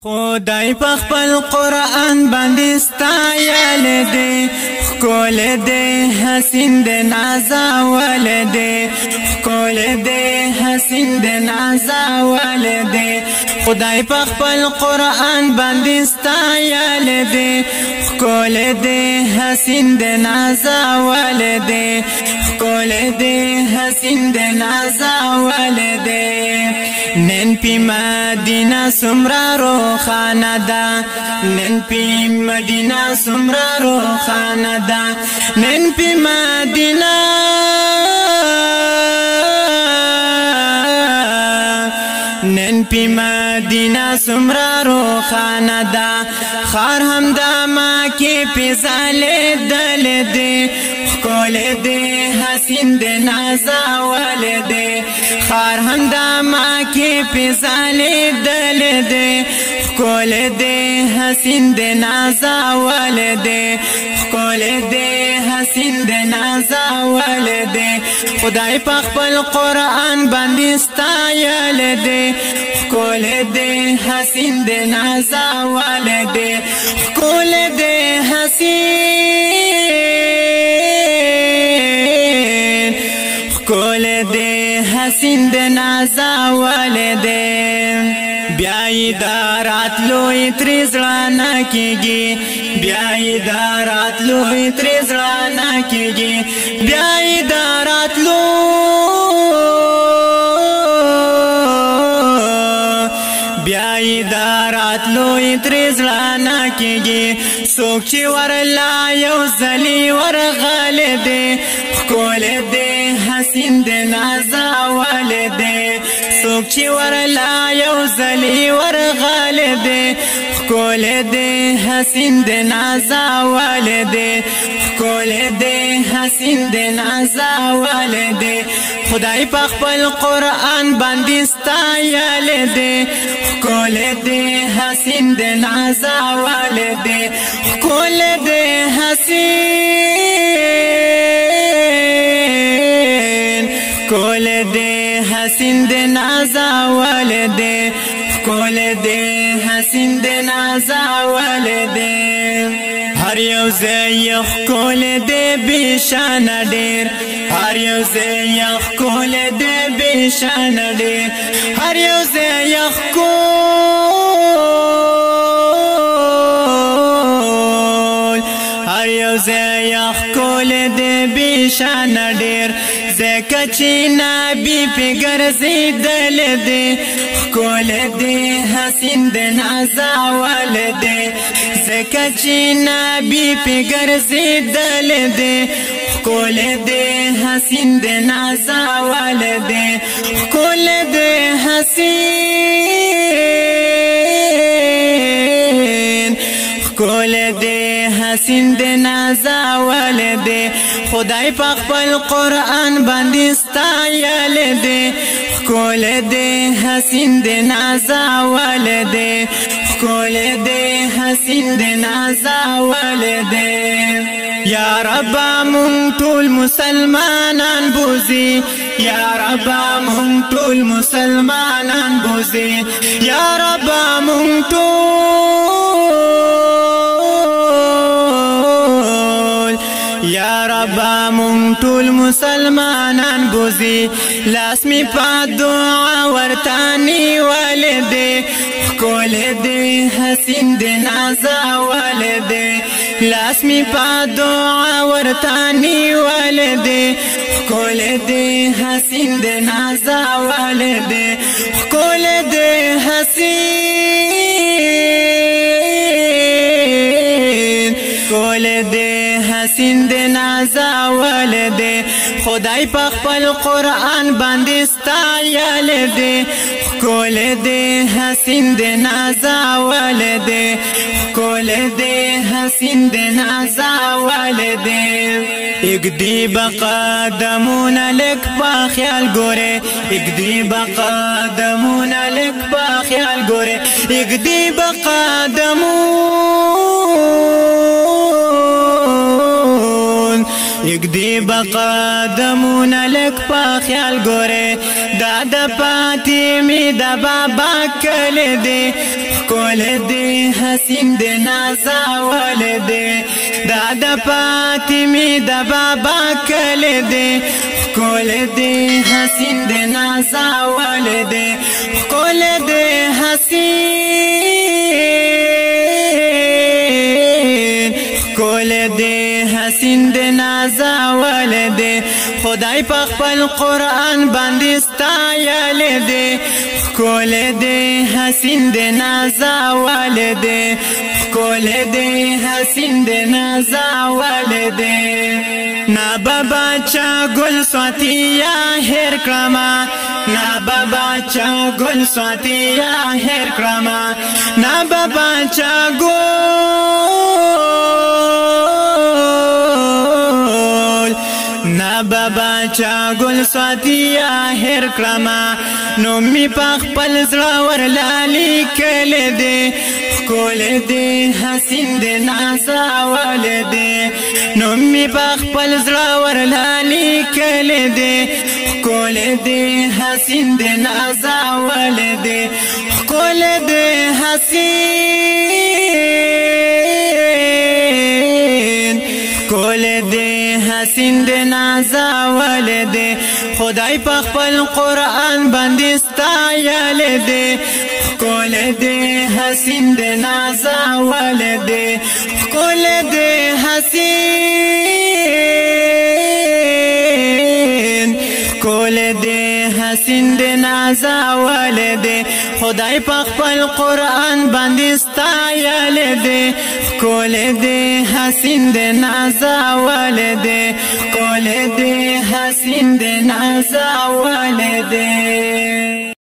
خدای په خپل قرآن باندې ستایل دي خکول دي حسین دي نازول دي خکول دي حسین دي نازول دي خدای په خپل قرآن باندې ستایل دي خکول دي حسین دي نازول دي خکول دي حسین دي نازول دي نن پی مدینہ سمرا روخانه ده نن پی مدینہ سمرا روخانه ده نن پی مدینہ نن پی مدینہ سمرا روخانه ده خار هم دا ما کی پیزاله دل دے خکول دے حسین دے نازاول دے خار هم دا ما کی پیزاله دل دے خکول دے حسین دے نازاول دے خکول دے حسین دے نازاول دے خدای په خپل قرآن باندې ستایل دے خکول دے حسین دے نازاول دے خکول دے حسین خکول دے حسین دے نازاول دے بیائی دارات لوی تریزرانا کیگی بیائی دارات لوی تریزرانا کیگی بیائی دارات بیائی دارات لوی تریزرانا کیگی سوک چی ورلا یو زلی ورغال دے خکول دے حسین دے نازاول دے سوک چی ورلا یو زلی ورغال دے خکول دے حسین دے نازاول دے خکول دے حسین دے نازاول دے خدای په خپل قرآن باندې ستایل دے خکول دے حسین دے نازاول دے خکول دے حسین خکول دے حسین دے نازاول دے خکول دے حسین دے نازاول دے هر یو زی خکول دے بیشان ډیر هر یو زی خکول دے بیشان ډیر هر یو زی خکول هر یو زی خکول دے بیشان ډیر زکه چې نبی پی ګرځیدل دے خکول دے حسین دے نازاول دے زکه چې نبی پی ګرځیدل دے خکول دے حسین دے نازاول دے خکول دے حسین خکول دے حسین دے نازاول دے خدای په خپل قرآن باندې ستایل دے خکول دے حسین دے نازاول دے خکول دے حسین دے نازاول دے یا رب مونږ ټول مسلمانان بوزي یا رب مونږ ټول مسلمانان بوزي یا رب مونږ یا رب مونږ ټول مسلمانان بوزي لاس می په دعا ورتانی ولدي خکول دے حسین دے نازاول دے لاس می په دعا ورتانی ولدي خکول دے حسین دے نازاول دے خکول دے حسین خکول دے حسین دے نازاول دے خدای په خپل قرآن باندې ستایل دے خکول دے حسین دے نازاول دے خکول دے حسین دے نازاول دے ایک دی بقدمون لک پا خیال گورے ایک دی بقدمون لک پا خیال گورے ایک دی بقدمون ایک دی بقدمون لک پا خیال گورے دادا پاتی می دا بابا کل دے کول دې حسین دې نازول دې دا د فاطمه د بابا کله دې کول دې حسین دې نازول دې کول دې حسین کول دې حسین دې نازول دې خدای په خپل قرآن باندې ستایل دې کول دې حسین دې نازول دې کول دې حسین دې نازول دې نا بابا چا گل سواتی یا هر کرما نا بابا چا گل سواتی یا هر کرما نا بابا چا نا بابا چا گل سواتی یا هر کرما نو می پخ پل زړور لالی کله دې کول دې حسین دې نازول دې نو می پخ پل زړور لالی کله دې کول دې حسین دې نازول دې کول دې حسین کول دې حسین دې نازول دې خدای په خپل قرآن باندې ستایل دې کول دې حسین دې نازول دې کول دې حسین کول دې حسین دې نازول دې خدای په خپل قرآن باندې ستایل دې کول دې حسین دې نازول دې کول دې حسین دې نازول دې